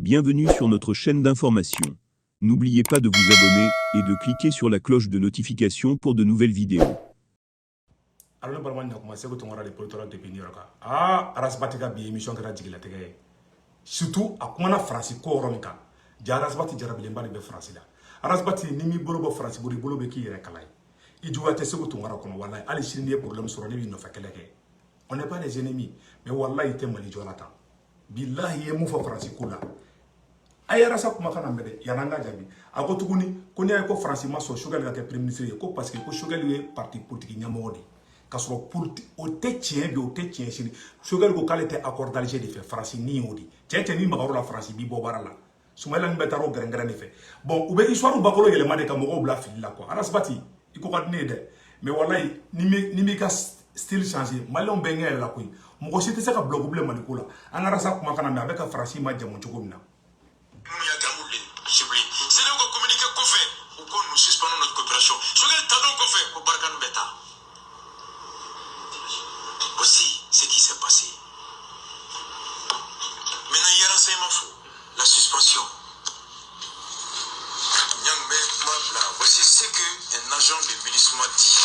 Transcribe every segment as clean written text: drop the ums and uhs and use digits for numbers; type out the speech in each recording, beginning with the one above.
Bienvenue sur notre chaîne d'information. N'oubliez pas de vous abonner et de cliquer sur la cloche de notification pour de nouvelles vidéos. Alors, nous allons commencer avec le protocole de Pénir. Ah, Arasbati a bien émission de la Tigre. Surtout, à quoi on a France, Koromika. Jarasbati Jarabilemba de France. Arasbati, Nimi Bolobo France, Bolo Beki et Kalai. Il doit être ce que tu m'as raconté. Wallah, allez, si les problèmes sur les vignes, on n'est pas des ennemis, mais Wallah, il t'aime les Jonathan. Billahi, il est mouffa France, Kula. Ayara sa kuma kana mede yananga jabi ako tuguni ko ne ko France ma so sugar ga ke premier ministre ko parce que ko sugar ye parti politique nyamodi ka so politique o te tien bi o te tien sini sugar ko qualité accord d'Alger de fait France ni odi tete ni magaro la France bi bo barala sumala ni betaro grengara ne fait bon ube histoire bakolo yele made ka mo bla fil la quoi arasbati iko ka ne de mais wallahi ni mi ka style changer malon benga la koy mo ko site se ka bloc bleu malikula angara sa kuma kana me avec France ma jamu chugumna. C'est là qu'on communique qu'on fait ou qu'on nous suspendons notre coopération. Ce que t'as donc fait au Barkan Beta. Voici ce qui s'est passé. Maintenant, il y a un renseignement fou. La suspension. Voici ce qu'un agent de MINUSMA dit.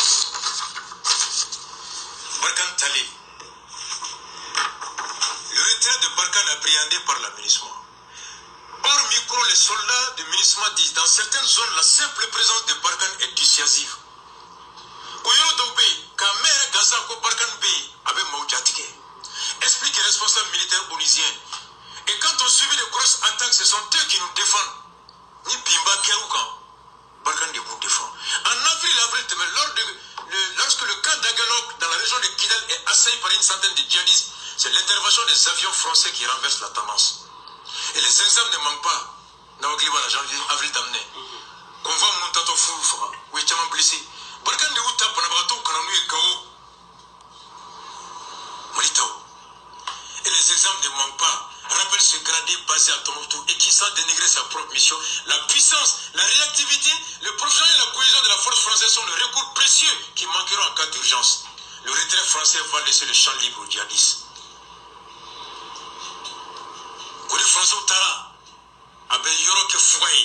Barkan Talé. Le retrait de Barkan appréhendé par la MINUSMA. Hors micro, les soldats de MINUSMA disent dans certaines zones, la simple présence de Barkan est dissuasive. Oyo Dobe, Kamere Gazako Barkan B, avec Maoudjatike, explique les responsables militaires onisiens. Et quand on subit de grosses attaques, ce sont eux qui nous défendent. Ni Bimba Keroukan, Barkan de vous défend. En avril, lorsque le camp d'Agalok dans la région de Kidal est assailli par une centaine de djihadistes, c'est l'intervention des avions français qui renverse la tendance. Et les examens ne manquent pas. Dans le climat, janvier, avril d'amener. Convoi Montato Foufra, où est tellement blessé. Barkan de Outa, Panabato, Kananou et Kao. Malito. Et les examens ne manquent pas. Rappelle ce gradé basé à Tombouctou et qui, sans dénigrer sa propre mission, la puissance, la réactivité, le professionnel et la cohésion de la force française sont le recours précieux qui manqueront en cas d'urgence. Le retrait français va laisser le champ libre aux djihadistes. Les Français au Tara, avec Yoro que Fouaye,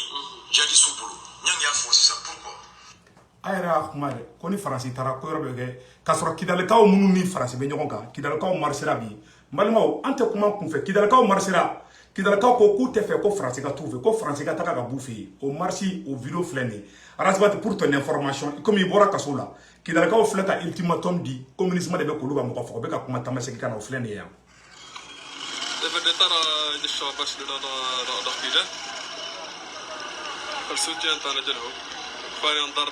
Jadi Souboulou. Nyang ya force ça, pourquoi? Aïra Ahmad, qu'on est français, Tara, Koyorbe, Kasra Kidaleka ou Mounouni France, Benyonga, Kidaleka ou Marserabi. Malmo, ante comment qu'on fait, Kidaleka ou Marsera, Kidaleka ou Kou te fait, qu'au français qu'a trouvé, qu'au français qu'a taka bouffer, au marchi, au vidéo flâné. Arasbat pour ton information, comme il bora Kasola, Kidaleka ou flâka ultimatum dit, communisme de Bekoluba Mokofobe, comme Tamaseka au flâné. دابا ترى الشباب باش لا كيدا السوتيان تاعنا ديالهم فاني نضر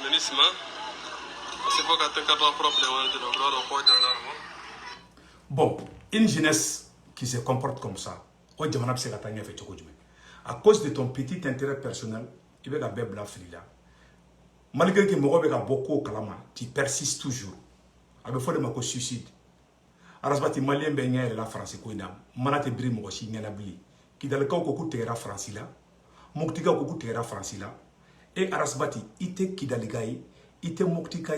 من اسمه سي فوق تنكر بروبليم ديالهم لا خويا درنا. Bon, une jeunesse qui se comporte comme ça, à cause de ton petit intérêt personnel, il va y avoir la malgré que Moro a beaucoup de kalama, tu persistes toujours. Avec foi de ma suicide. Arasbati malien benga la France ko ina manate bri mo si ngala bli ki dal kaw ko ku tera France la moktika ko ku tera France la et arasbati ite ki dal gay ite moktika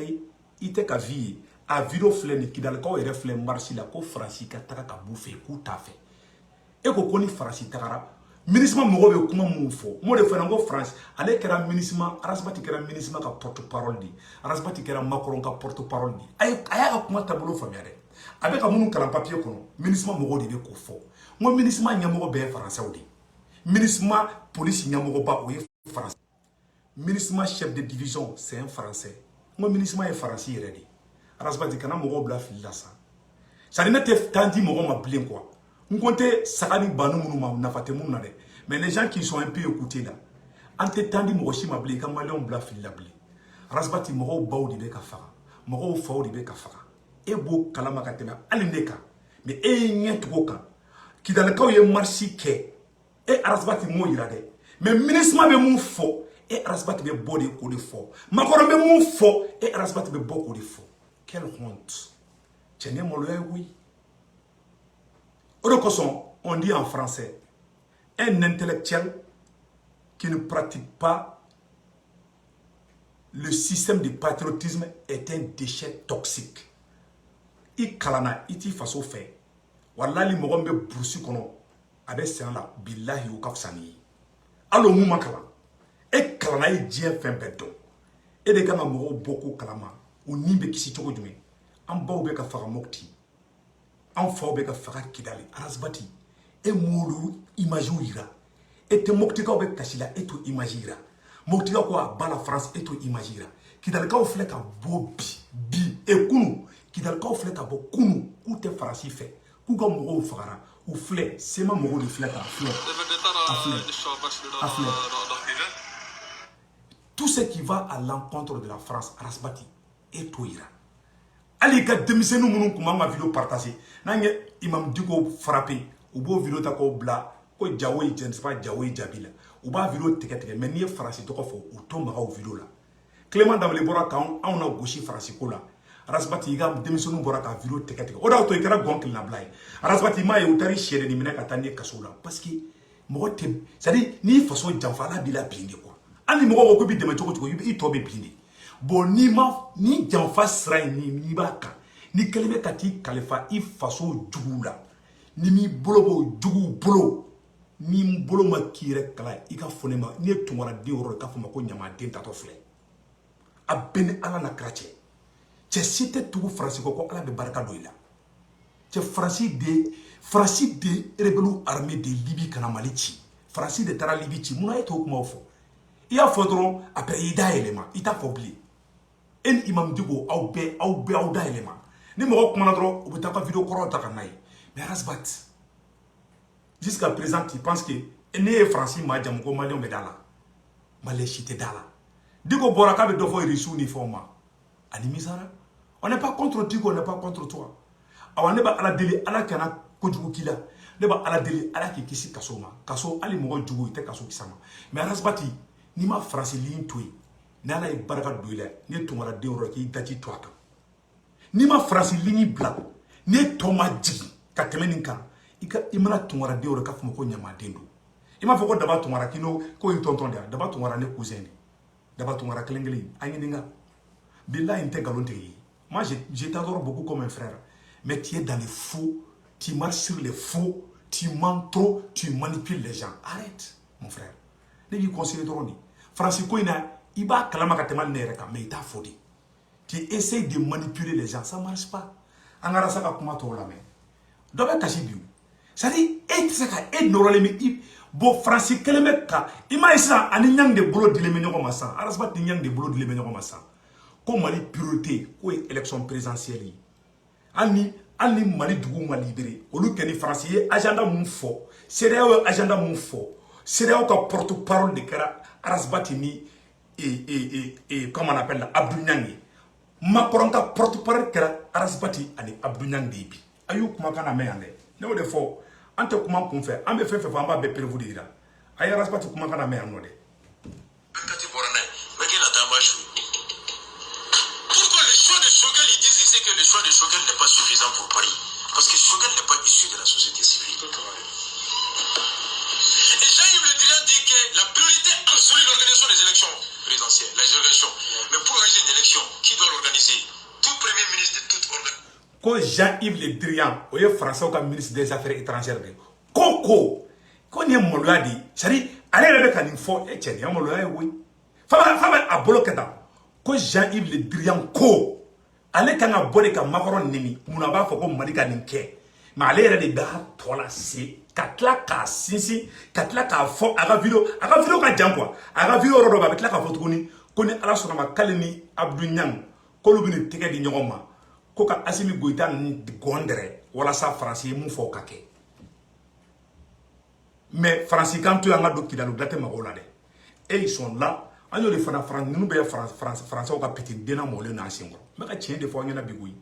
ite ka vie a video fleni ki dal kaw refle marsi la ko France ka taka ka bouffe ku ta fait e ko koni France takara ministre mo be kuma mu fo mo de fanango France ale kera ministre arasbati kera ministre ka porte parole di arasbati kera Macron ka porte parole di aya ka kuma tableau familiare avec un kalan papier kono ministre mogo de ko fo mo ministre nyamogo be français odi ministre police nyamogo ba o français ministre chef de division c'est un français mo ministre est français yedi arasba di kana mogo bla fil la ça ne te tandi mogo ma blin quoi on comptait sakani banu munu ma nafate munu na de mais les gens qui sont un peu écoutés là ante tandi mogo shi ma blin comme on bla fil la blin arasba ti mogo baudi be ka fara mogo faudi be ka fara ebo kalama katena alindeka mais nyetuko ki dalakaw ye marchi ke e arasbati mo yirade mais ministre be mu fo e arasbati be body ko de fo makoro be mu fo e arasbati be boko de fo quelle honte tene mo le oui on dit en français un intellectuel qui ne pratique pas le système de patriotisme est un déchet toxique. I kalana iti faso fe wallahi mo gombe bursi kono avec sen la billahi ou kafsani allo mu makala e kalana e dien fen bedo e de kana mo beaucoup kalama o ni be kisi togo jume an baw be ka faga mokti an faw be ka faga kidali arasbati e molu image ira e te mokti ka be kasila e to image ira mokti ka ko bala France e to image ira kidali ka ofle ka bo bi e kunu kidali ka ofle ka bo kunu ou te farasi fe ku ka mo fagara ou flé c'est ma mo de flé ka flé tout ce qui va à l'encontre de la France arasbati et to ira ali ka demisenu munu kuma ma vidéo partager nange imam diko frapper ou bo vidéo ta ko bla ko jawoy je ne sais pas jawoy jabila ou ba vidéo teke mais ni farasi to ko fo ou to ma o vidéo la Clément Damle bora kan on a gauchi farasi ko la arasbati iga demisenu bora ka vidéo teke o da to ikara gonkel na blay arasbati ma e utari chere ni minaka tande kasola parce que mo tem c'est à dire ni façon janfala bila bindi ko ani mo ko bi deme to ko i to be bindi bon ni ma ni janfa sra ni baka ni kelebe kati kalifa i faso jugula ni mi bolo jugu bolo ni bolo ma kire kala i ka fone ma ni tumara de woro ka foma ko nyama den tato fle a ben ala na krache che site tugu France ko ala be barka do ila che France de rebelu armée de Libye kana malichi France de tara Libye chi muna eto kuma fo il a fodron après ida élément il t'a fobli en imam digo au da élément ni mo ko dro o ta vidéo ko ta kanai mais rasbat jusqu'à présent tu penses que né français ma jam ko malion be dala malé chité dala digo boraka be do fo risu uniforme ani misara on n'est pas contre Digo, on n'est pas contre toi awa ne ba ala deli ala kana ko jugu kila ne ba ala deli ala ki kisi kasoma kaso ali mo jugu te kaso kisama mais rasbati ni ma français ligne toy nana e baraka doile ne tumara de ro ki dati toaka ni ma français ligne bla ne toma jigi ka temeni kan ika imana tumara de ro ka fuma ko nyama dendo ima foko daba tumara kino ko in tonton dia daba tumara ne cousin daba tumara klengeli anyininga billahi inte galonte moi je t'adore beaucoup comme un frère mais tu es dans les faux tu marches sur les faux tu mens trop tu manipules les gens arrête mon frère ne lui conseille trop ni Francisco ina iba kalama katema nereka mais ita fodi tu essaies de manipuler les gens ça marche pas angara saka kuma to la mais dobe kashi biu ça dit et saka et norale mi bo Francis keleme ka ima isa ani nyang de bolo dileme nyoko masa arasba ti nyang de bolo dileme nyoko masa ko mali priorité ko élection présidentielle ani mali dugu mali libéré olu keni Francis agenda mun fo CEDEAO agenda mun fo CEDEAO ka porte-parole de kera arasbati ni comment on appelle Abdou Nyangi Macron ka porte-parole kera arasbati ani Abdou Nyangi bi ayu kuma kana me ande ne o de fo ante kuma kun fe ambe fe amba be prévu dira ay arasbati kuma kana me anode kati borana megina tambashu pourquoi le choix de Choguel ils disent ici que le choix de Choguel n'est pas suffisant pour Paris parce que Choguel n'est pas issu de la société civile. Et Jean-Yves Le Drian dit que la priorité absolue de l'organisation des élections présidentielles, les élections. Mais pour organiser une élection, qui doit l'organiser? Tout premier ministre de toute organisation. Quand Jean-Yves Le Drian, ou est français comme ministre des Affaires étrangères, Coco, quand il y a un moloya dit, c'est-à-dire, allez avec un info, et tiens, il y a un moloya, oui. Fama a bloqué ça. Quand Jean-Yves Le Drian, Co, allez quand on a bolé comme Macron Nemi, on a pas fait comme Malika Ninke, mais allez avec des gars, toi c'est. Katla ka sisi katla ka fo aga video ka jangwa aga video rodo ba katla ka fo tukuni koni ala sona ma kalini Abdou Nyang ko lu bini tege di nyoma ko ka Assimi Goïta ni gondre wala sa français mu fo kake mais français quand tu anga do kidalu date ma ola de et ils sont là anyo le fana France nous be France o ka petit dena mo le na singro me ka chien de fo ngena bigui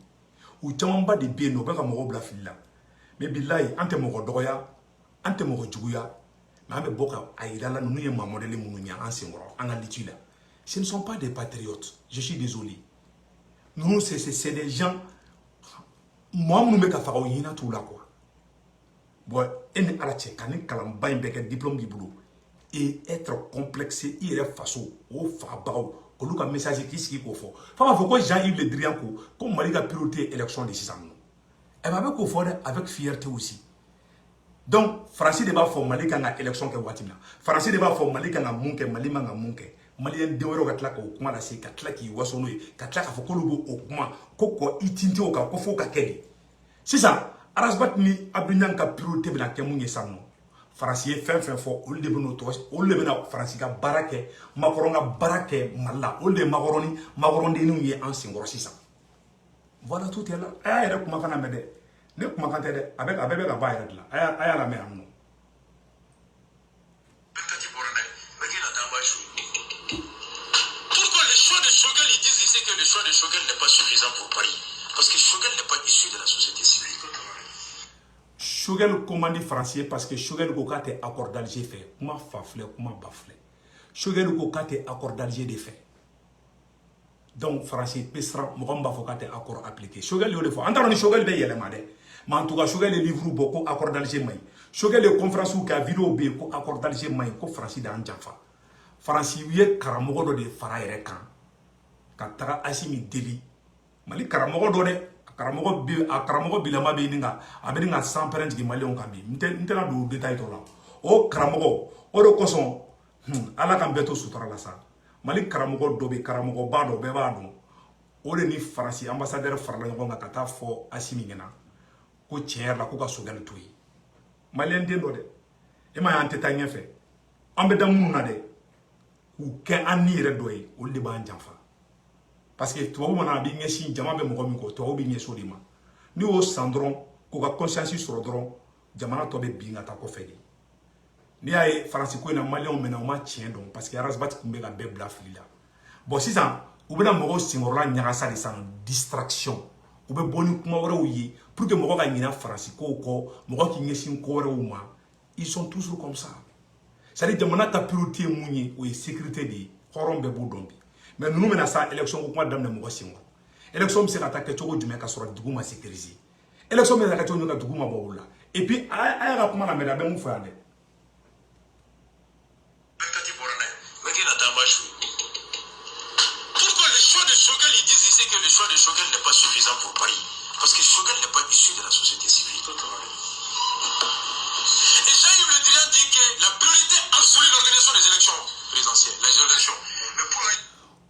ou chamamba de bien no ba ka mo bla filla mais billahi ante mo doya ante mo juguya mais ambe boka ayidala nous y ma modèle mununya ancien anga litula ce ne sont pas des patriotes je suis désolé nous c'est des gens moi nous me ka fa o yina tout là quoi bon en ala che kan kalam bain beke diplôme du boulot et être complexé il est façon au fa bawo ko luka message qui ski ko fo fa ko Jean-Yves Le Drian ko comme mali ka priorité élection de 6 ans et avec ko fo avec fierté aussi Donc, Francis de b'a fɔ Mali kan ka élection kɛ waati min na. Francis de b'a fɔ Mali kan ka mun kɛ, Mali man ka mun kɛ. Malien den wɛrɛw ka tila k'o kuma lase, ka tila k'i waso n'o ye, ka tila k'a fɔ k'olu b'o kuma, ko kɔ i tinti o kan, ko f'o ka kɛ de. Sisan, Arazbat ni Abdou Niang ka priorité bɛna kɛ mun ye sisan nɔ. Francis ye fɛn fɛn fɔ, olu de bɛna olu de bɛna Francis ka baara kɛ, Macron ka baara kɛ Mali la. Olu de ye Macrondenninw ye an senkɔrɔ sisan. Voilà tout est là. A y'a yɛrɛ kumakan lamɛn dɛ. Ne kumakan tɛ dɛ. A bɛ ka bɔ a yɛrɛ de la. A y'a lamɛn yan nɔ. Pourquoi le choix de Choguel, ils disent ici que le choix de Choguel n'est pas suffisant pour Paris? Parce que Choguel n'est pas issu de la société civile. Choguel commande français parce que Choguel ko kate accord d'Alger fait. Kuma fafle, kuma bafle. Choguel ko kate accord d'Alger de fait. Donc français pesra mugamba fo kate accord appliqué. Choguel yo le fo. Antaro ni Choguel be yelema de. Mais en tout cas Choguel livre beaucoup accord d'Alger may. Choguel le conférence ou ka vidéo be ko accord d'Alger may ko français da anjafa. Français ye karamogo do de fara yere kan. Ka taga Assimi Deli. Mali karamogo do de karamogo bilama be ninga abeni nga 100 parents ki malien kan bi ntena do détail to la o karamogo o do koson ala kan beto sutura la sa Mali karamogo do be karamogo ba do be ba do o de ni France ambassadeur farla ngonga kata fo Assimi ngena ko tier la ko ka Choguel toyi malien den do de e ma yante ta nyefe ambe damu na de ku ke ani re doyi o de ba njanfa. Parce que toi, on a bien si jamais me remis toi bien sur les mains. Nous au sandron, qu'on a conscience sur le dron, jamana tobe bien à ta cofédi. Ni a Francis ko na Malien mena o ma tien donc parce que Arazbat kumbe la bebla flila. Bon si ça, ou bena moro singorla nyarasa de sans distraction. Ou be boni kuma wora ouyi pour que moro ga nyina Francis ko moro ki ngesin ko wora uma. Ils sont toujours comme ça. Ça dit jamana ta priorité mouni ou sécurité di horombe bodombi. Mais nous menons ça élection au mois d'année moisson. Élection c'est attaqué tout du mec à sur du gouma sécurisé. Élection mais attaqué tout du gouma boula. Et puis à rapidement la médaille mon frère. Pourquoi le choix de Choguel, ils disent ici que le choix de Choguel n'est pas suffisant pour Paris? Parce que Choguel n'est pas issu de la société civile. Et Jean-Yves Le Drian dit que la priorité absolue de l'organisation des élections présidentielles, les élections. Mais pour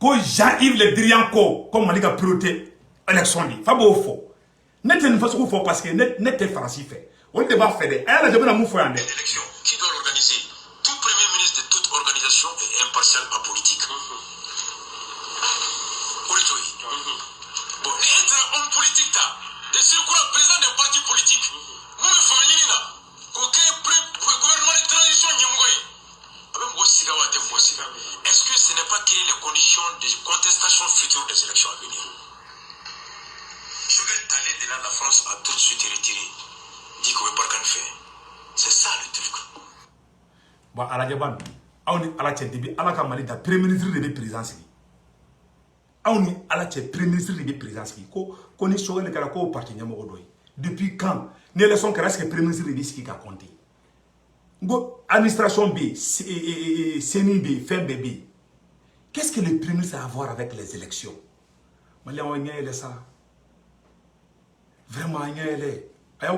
ko Jean-Yves Le Drian ko comme Mali ka priorité élection li fa bo fo net une façon ko fo parce que net français fait on débat fait de elle je na mu fo yande élection qui doit l'organiser. Tout premier ministre de toute organisation est impartial apolitique. Bon, et être homme politique là, de circuler président d'un parti politique. Moi me famille là, qu'aucun gouvernement de transition nyamgoy. Est-ce que ce n'est pas créer les conditions de contestation future des élections à venir? Choguel Talé de là, la France a tout de suite retiré. Dit qu'on ne peut pas faire. C'est ça le truc. Bon, à la Jaban, on est à la tête de la Kamali, la premier ministre de la présidence. On est à la tête premier ministre de la présidence. Qu'on est Choguel de Karako au parti Nyamogodoy. Depuis quand l'élection qui reste le premier ministre de la qui a compté? Administration B, CENI B, FEM B. Qu'est-ce que le premier ministre a à voir avec les élections? Malien, on est ça. Vraiment, on est là.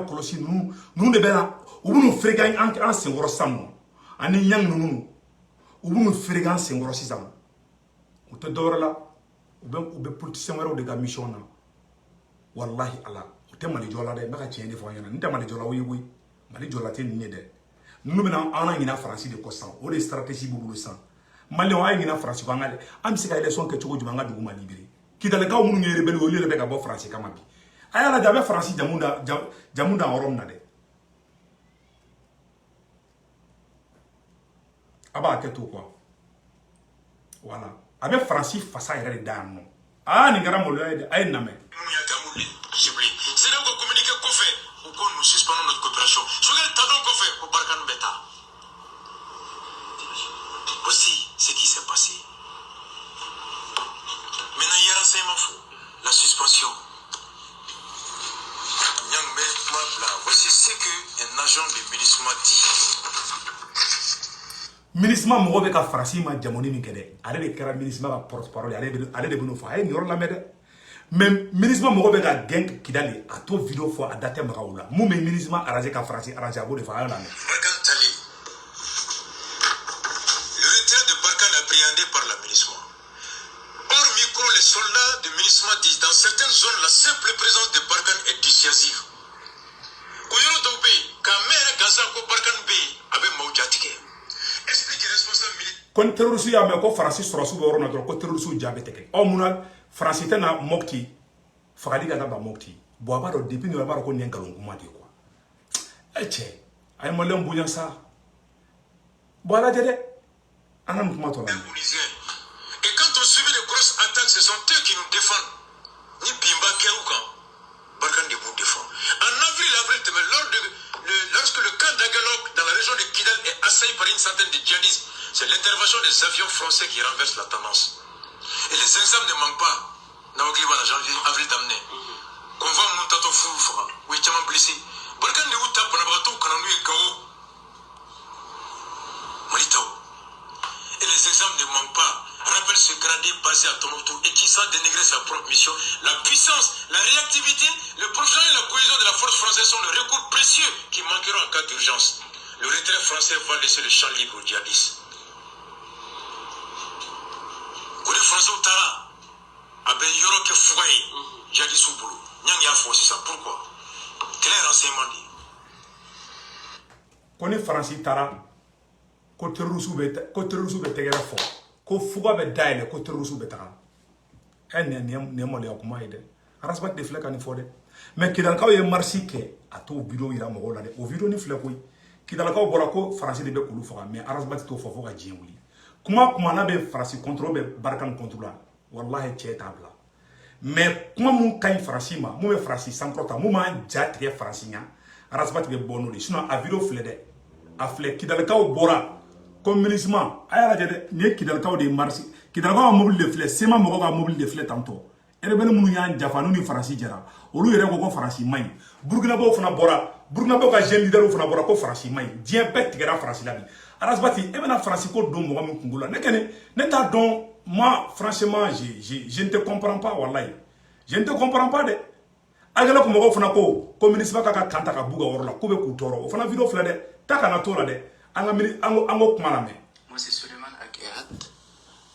Nous devons nous fréquenter en Sengoro Sam. En ayant nous, nous fréquenter Sengoro Sam. On te dort là. Ou bien politicien ou de mission. Wallahi Allah. On te m'a dit jola de, mais tu es des fois y'en a. Nous te m'a dit jola oui. M'a dit jola t'es ni de. Nous menons en Angina France de Cossan, ou des stratégies bourgeoises. Malien a une France, am si les sons que tu veux du Gouma libéré. Qui dans le cas où nous est rebelle au lieu de faire un français comme lui. Aya la jabe France Jamunda en Rome nade. Aba que tout quoi. Voilà. Avec Francis face à elle dan. Ah ni gara molo ay name. C'est là qu'on communique qu'on fait ou qu'on nous suspendons notre coopération. Choguel Tadon qu'on fait au Barkan Beta. Voici ce qui s'est passé. Maintenant, il y a renseignement fou. La suspension. Voici ce qu'un agent du ministère dit. Ministre Mogobe ka Francis ma jamoni mi kede. Ale de kera ministre ma porte-parole. Ale de bunu fa. Ay ni yor la mede. mais ministre mo be ka gang kidali a to vidéo fo a date makaula mu me ministre arrangé ka France arrangé abo de fa la Barkhane Tali. Le retrait de Barkhane appréhendé par l'aménagement. Hors micro, les soldats du MINUSMA disent dans certaines zones, la simple présence de Barkhane est dissuasive. Koyoro Dobe, quand maire Gaza ko Barkhane B avec Maoudjatike. Explique les responsables militaires. kon terroriste ya me ko France soro su boro na ko terroriste jabe teke o muna France tena mokti fagali ga ba mokti bo ba do depuis no ba ko nyen kalon kuma de quoi eche ay mo lem buña sa bo la jede anam kuma to la Et quand on subit de grosses attaques, ce sont eux qui nous défendent. Ni Bimba Kéoukan, Barkhane de vous défend. En avril, lorsque le camp d'Agalok dans la région de Kidal est assailli par une centaine de djihadistes, c'est l'intervention des avions français qui renverse la tendance. Et les examens ne manquent pas. Naogliba en janvier, avril d'amener. Convoi Moutato Foufra, oui, Tchaman blessé. Barkhane de Outa, Panabrato, Kananou et Gao. Malito. Et les examens ne manquent pas. Rappelle ce gradé basé à Tombouctou et qui sans dénigrer sa propre mission, la puissance, la réactivité, le professionnel et la cohésion de la force française sont le recours précieux qui manqueront en cas d'urgence. Le retrait français va laisser le champ libre aux djihadistes. Côté français au Tara, avec Yoro que Fouaï, djihadistes au boulot. Nyang Yafo, c'est ça. Pourquoi? Quel est le renseignement dit? koni France tara ko terroriste be tegera fo ko fuga be daile ko terroriste be tara ne mo le akuma ide arasbat de fleka ni fode mais kidal kaw ye marsi ke ato video ira mo la de o video ni fleko kidal kaw bora ko France de be kulu fuga mais arasbat to fo ga jewuli kuma na be France contrôle be Barkhane contrôle wallahi che tabla mais kuma mun kay France ma mu be France sans prota mu ma jatre France nya arasbat be bono de sinon a video flede a flek kidal kaw bora communisme aya la jede ne kidal kaw de marsi kidal kaw mobile de flè sema mo ko mobile de flè tanto ere bele munu yan jafanu ni farasi jara olu yere ko farasi may burkina bo fana bora burkina bo ka jeune leader fana bora ko farasi may dien bet tigera farasi labi arasbati e bena farasi ko do mo mi kungula ne kene ne ta don moi franchement je ne te comprends pas wallahi je ne te comprends pas de agala ko mo fana ko communisme ka kanta ka buga worla ko be ku toro o fana video flè de ta kana to la de Moi, c'est Suleiman Akehat,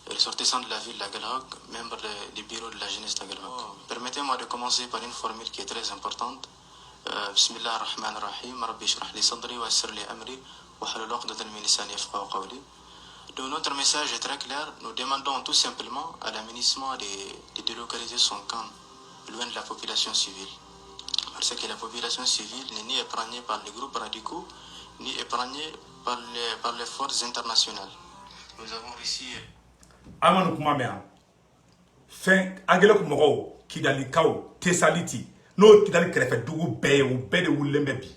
ressortissant de la ville d'Agalok, membre du bureau de la jeunesse d'Agalok. Permettez-moi de commencer par une formule qui est très importante. Bismillah ar-Rahman ar-Rahim, Rabbi shrah li sadri wa yassir li amri wa halul 'uqdatan min lisani yafqahu qawli. Donc notre message est très clair. Nous demandons tout simplement à l'aménagement de délocaliser son camp loin de la population civile. Parce que la population civile n'est ni épargnée par les groupes radicaux, ni épargnée par les forces internationales. Nous avons réussi. Amanu kuma mea. Fin agele ko mogo kidali kaw tesaliti. No kidali krefe dugu beye ou bede wulembe bi.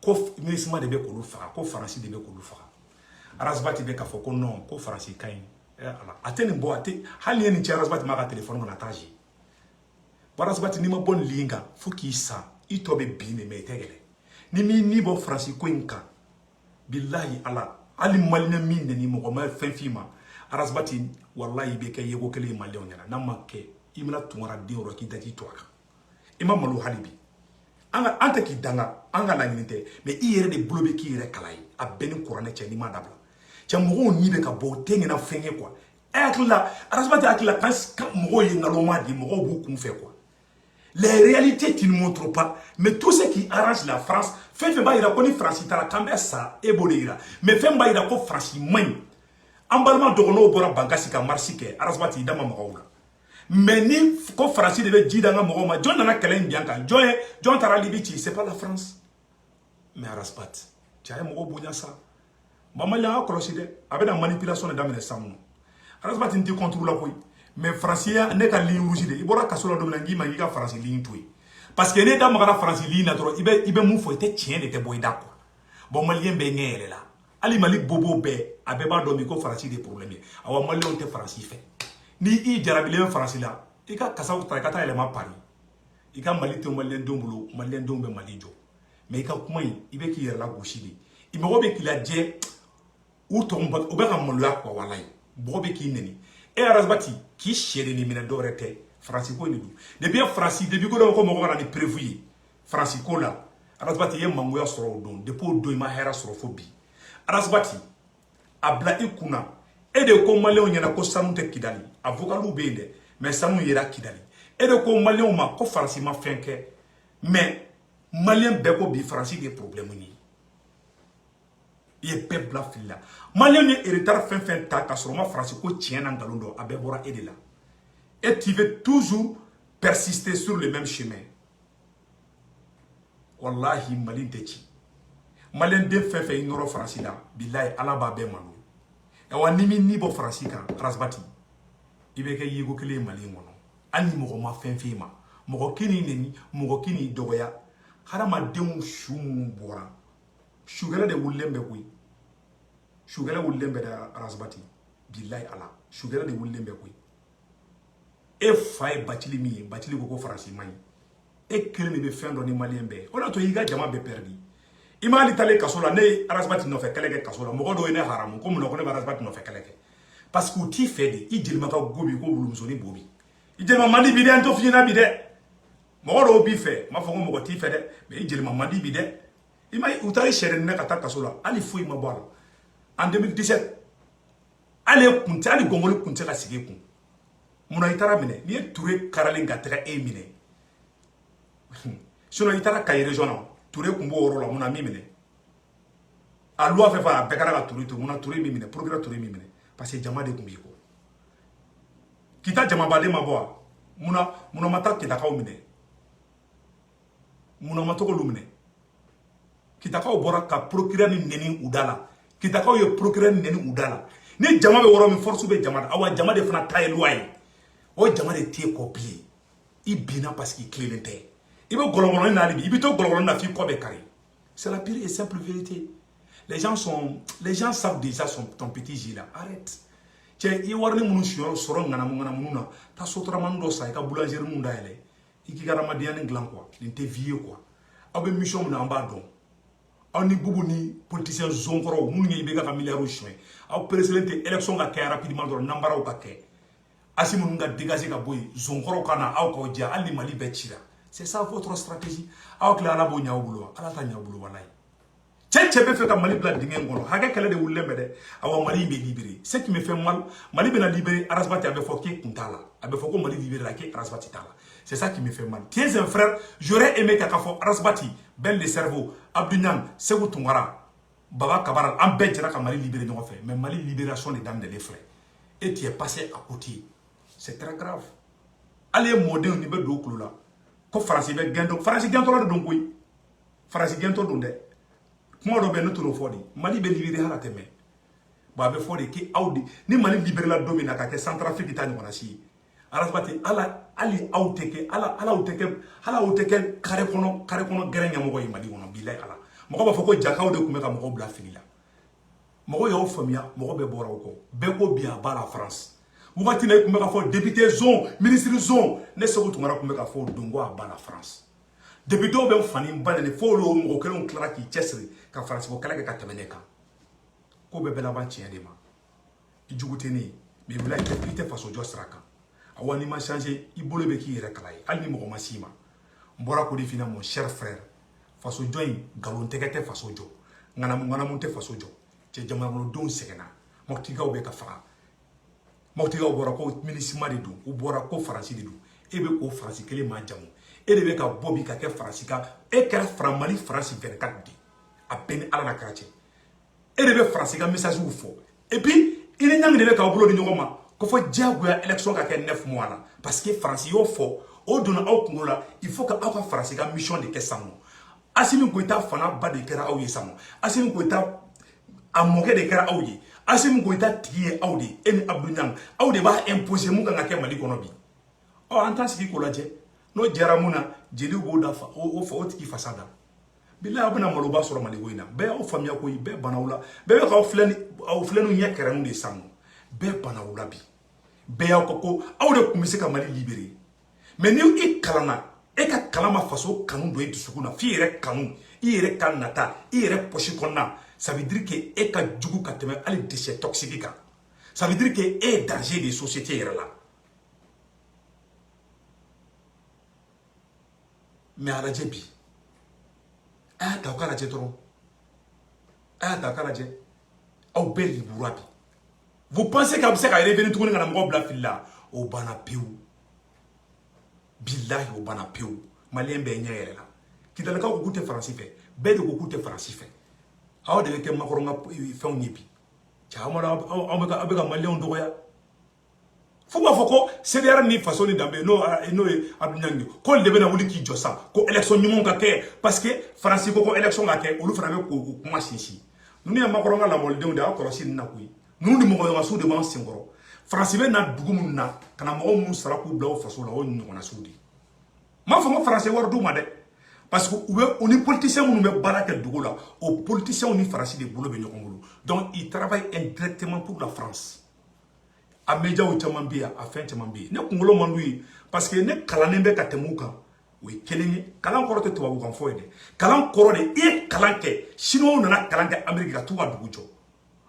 Ko ministre de be ko lu fa, ko France de be ko lu fa. Arasbati be ka fo ko non, ko France kain. Ala ateni bo ate hali ni ci arasbati ma ka téléphone na taji. Arasbati ni ma bon linga fo ki sa itobe bi ne me tegele. Ni bo France ko inka. Billahi ala ali malina min ni mo ma fen fima arasbati wallahi be kay yego kele malion nyana namma ke imna tungara dioro ki dati toaka imam malu halibi anta ki danga anga na nyinte mais iyere de blobe ki yere kalai a beni qur'ane che ni ma dabla che mo ni be ka bo tengi na fenge quoi akla arasbati akla kan mo yi ngalo ma di mo bu kum fe quoi. Les réalités qui ne montrent pas, mais tout ce qui arrange la France, fait que il a connu France, il a cambié ça, et bolira. Mais fait que il a connu France, il emballement de Renault, Bora Bankasi, Marsike, Arasbati, Dama Maroula. Mais ni ko France devait dire dans Moroma, John Nana Kalen Bianca, John Taralibici, c'est pas la France. Mais Arasbat, tu as un mot bouillant ça. Maman l'a accroché avec la manipulation de Dame de Samu. Arasbat, il te contrôle la couille. Mais Francia ne ka ligne rouge de ibora kasola do nangi ma yiga France ligne toué parce que ne da magara France ligne na tro ibe mu fo te tien de te boy da quoi bon malien be ngere la ali malik bobo be abeba do mi ko France des problèmes awa malien te France fait ni i jarabile France la ika kasaw ta kata ele ma Paris ika malite malien dombulo malien dombe malijo mais ika kuma ibe ki yera la goshili ibe robe ki la je ou tomba o be ka molwa quoi wallahi bobe ki neni. Et Arasbati, qui chérit les mineurs d'orete, France ko ni depuis France depuis ko ko mo ni prévu France ko la arasbati ye mangoya soro don depuis do ma hera soro fobi arasbati abla ikuna e de ko malien nyana ko sanu te kidali avocat lu bende mais sanu yera kidali e de ko malien ma ko France ma fenke mais malien be ko bi France des problèmes ni ye peuple la fila malien ni héritage fin ta ka soro ma France ko tiena ngalondo abe bora e de la et tu veux toujours persister sur le même chemin. Wallahi malin techi. Malin de fait ignore France là. Billahi ala ba be manou. E wa nimi ni bo France kan rasbati. Ibe ke yigo kele malin wono. Ani mo ma fenfe ma. Mo kini neni, mo kini dogoya. Harama deun shum bora. Shugala de wulembe kuy. Shugala wulembe da rasbati. Billahi ala. Shugala de wulembe kuy. E faye batili mi batili ko farasi mai e kele ni be fendo ni malien be ona to yiga jama be perdi imali tale kasola ne arasbati no fe keleke kasola mo do ene haram ko mo no ko ne arasbati no fe keleke parce que ti fede i jeli maka gobi ko bulum soni bobi i jeli mandi bi de to fina bi de mo do bi fe ma fo mo ko ti fede mais i jeli mandi bi de imay utari shere ne kata kasola ali fo ma bol en 2017 ale kunti ali gongol kunti ka sige kun muna itara mine ni Touré karalen gatera e mine sinon itara kay regional Touré kumbo oro la muna mi mine a loi fait fa bekara ka Touré to muna Touré mi mine progrès Touré mi mine parce que jama de kumbi ko kita jama bade ma boa muna mata kita ka mine muna matoko lu mine kita ka bora ka procureur ni neni udala kita ka yo procureur ni neni udala ni jama be woro mi force be jama awa jama de fana taye loi o jama de tie copier i bina parce qu'il clémenté il veut golongolon na libi il veut to golongolon na fi ko be kari c'est la pure et simple vérité les gens savent déjà ton petit J là arrête tiens i warni munu soro ngana mununa ta sotra mando sa ka boulangerie munda ele i ki garama diane glan quoi l'inte vieux quoi abe mission na amba don ani bubu ni politicien zonkoro munu ngi be ga milliard chouin aw président élection ga kay rapidement do nambara o ka kay asimu nga dégager ka boy zonkoro kana aw ko dia ali mali betira c'est ça votre stratégie aw kla ala bo nyaawulo ala ta nyaawulo walay tchétché be fait ka mali bla dingen ngono haga kala de wulembe de aw mali be libéré ce qui me fait mal mali be na libéré arasbati abe foké kuntala abe foko mali libéré la ke arasbati tala c'est ça qui me fait mal tiens un frère j'aurais aimé kakafo arasbati bel de cerveau abdounan segou tungara baba kabara am bedjera ka mali libéré no fait mais mali libération des dames de les frères et tu es passé à côté. C'est très grave. Allez, modèle, ni be do là. Ko France be gendo, France gento la don koy. France gento don de. Kuma do be no to fodi. Mali be libéré hala teme. Ba be fodi ki audi. Ni Mali libéré la domina ka ke Centrafrique tani wona si. Arasbati ala ali auteke ala auteke kare kono gerenya mo koy Mali wona billahi ala. Mo ko ba foko jakaw de kuma ka mo ko bla fini la. Mo ko yo famia mo ko be bora ko. Be ko bia ba la France. Wati na kumeka fo député zone ministre zone ne seko tungara kumeka fo dongo a bana France député be fani mbane ne fo lo mo kelen klara ki chesri ka France ko kala ka temeneka ko be bela ba tien de ma ijuguteni me bula député faso jo sraka awani ma changer ibolo be ki yere kala ali mo ma sima mbora ko defina mon cher frère faso join galon tegete faso jo ngana mo te faso jo je jama mo don segena mo tiga o be ka fara Moktiga obora ko ministre de do obora ko France de do ebe ko France kele ma jamu e de be ka bobi ka ke France ka e kera Mali France 24 di a ben ala na krache e de be France ka message ou fo et puis il est de be ka bolo di nyoma ko fo diagoya élection ka ke 9 mois là parce que France yo fo o dona au Congo là il faut que aka France ka mission de ke samo asimi ko ita fana ba de kera au yesamo asimi ko ita amoke de kera au yi Asim Goïta tiye Audi, Emi Abdounyang, Audi va imposer mon ganga Mali Konobi. Oh, en tant que Kolaje, no Jaramuna, Jedi Goda, o Foti Fasada. Bila Abuna Moloba sur Maligoina, Be au Famia Koi, Be Banaula, Be au Flenu Yakaran de Samu, Be Banaulabi, Be au Coco, Aude Kumiseka Mali libéré. Mais nous, et Kalana, Eka Kalama Faso, Kanou doit être Sukuna, Fire Kanou, Ire Kanata, Ire Pochikona. Ça veut dire que est ka djugu ka teme ali déchets toxiques. Ça veut dire que est danger des sociétés là. mais à la djebi a ta kala dje dron a ta kala dje au bel burabi. Vous pensez qu'à vous savez revenir tout le monde dans la fila au banapéou billahi au banapéou malien ben nyere là qui dans le cas où goûter français fait ben de goûter français fait a de que makoronga fait on yibi cha mo abega malien ndoya fuba foko c'est ni façon ni dambe no abnyangi ko le be na wuli ki jossa ko élection nyumon ka ke parce que français ko élection ka ke olu fana be ko kuma sisi nous ni makoronga la molde on da ko sin na kuyi nous ni mo ko masu de ban singoro français be na dugu mun na kana mo mun sara ku bla o faso la o nyona sudi ma fo mo français war du ma de parce que on est politicien nous be baraka dugu la o politicien ni français de bolo be nyokongolo donc ils travaillent indirectement pour la France a média o chamambia a fin chamambia ne kungolo mandui parce que ne kalane be katemuka oui keleni kalan korote to wabu kan foyde kalan korode e kalanke sino nana kalanke Amerique ka tuwa dugu jo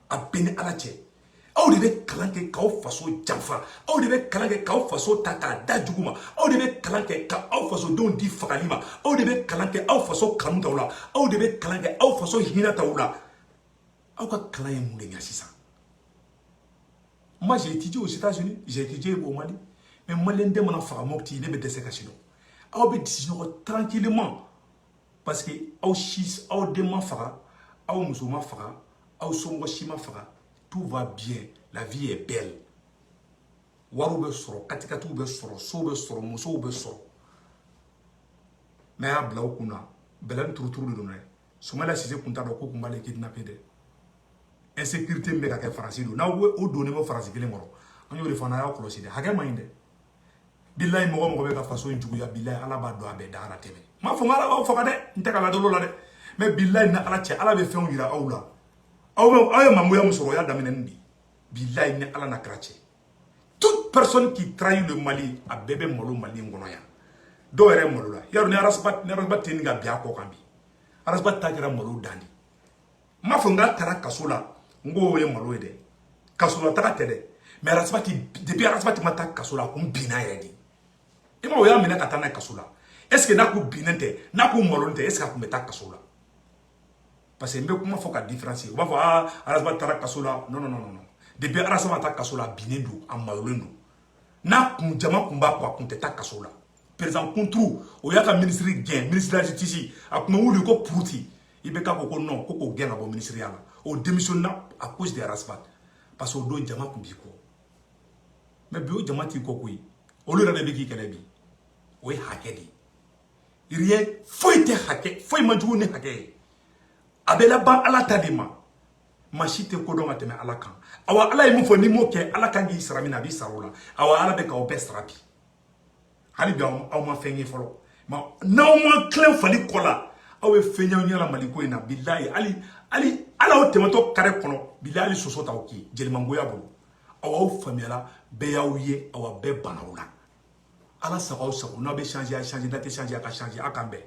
a beni alache aw de be kalanke kaw faso janfa aw de be kalanke kaw faso tata da juguma aw de be kalanke ka aw faso don di fagalima aw de be kalanke aw faso kanu tawla aw de be kalanke aw faso hina tawla aw ka kalaye mun de nyasisa. Moi j'ai étudié aux États-Unis, j'ai étudié au Mali, mais moi l'un mon enfant mokti ne be dese kasino aw be décision tranquillement parce que aw chis aw dema fara aw musuma fara aw songo shima fara tout va bien, la vie est belle. Waru be soro, katikatu be soro, so be soro, muso be soro. Mais abla okuna, belen turuturu de donne. Somala sise kunta do ko kumbale kidnappé de. Insécurité me ka ke français do. Na o donné mo français kelen ngoro. Anyo le fana ya kolosi de. Hage mainde. Billahi mo be ka faso njugu ya billahi ala ba do abe dara tebe. Ma fo ngala ba fo ka de, nteka la do la de. Mais billahi na ala che ala be fen yira awla. Ayo mamuya musoro ya damene ndi billahi ne ala na krache toute personne qui trahit le Mali a bébé molo Mali ngonoya do ere molo la yaro ne arasbat ni ga bia ko kambi arasbat ta kira molo dandi ma fonga tara kasula ngo ye molo ede kasula ta tede mais arasbat depuis arasbat mata kasula ko bina yedi e ma o ya mena katana kasula est ce que na ko binente na ko molo nte est ce que ko meta kasula. Parce que comment faut qu'on différencie. On va voir Arasba Tara Kasola. Non. Depuis Arasba Tara Kasola, Binedo, Amalendo. Na Jama Kumba kwa Kunteta Kasola. Par exemple, Kuntrou, au Yaka ministre Gain, ministre de la Justice, à Koumaou de Ko Prouti. Il peut pas qu'on non, qu'on gagne à ministériel. Au démissionnant à cause de Arasba. Parce que au Jama Kumbiko. Mais Bio Jama Tikoui. Au lieu de Biki Kelebi. Oui, Hakedi. Rien, faut être hacké, faut manjou ne hacké. Abela ban ala tadima machite ko do mateme ala kan awa ala yi mufo ni mo ke ala kan gi sara mi na bi sarola awa ala be ka o best rapi hali bi aw ma fengi folo ma na o ma clé fali kola awe fenya nyala maliko ina billahi ali ala o temato kare kono billahi soso ta oki jeli mangoya bolo awa o famiala be yawiye awa be banawla ala sa o sa na be changer date changer aka changer akambe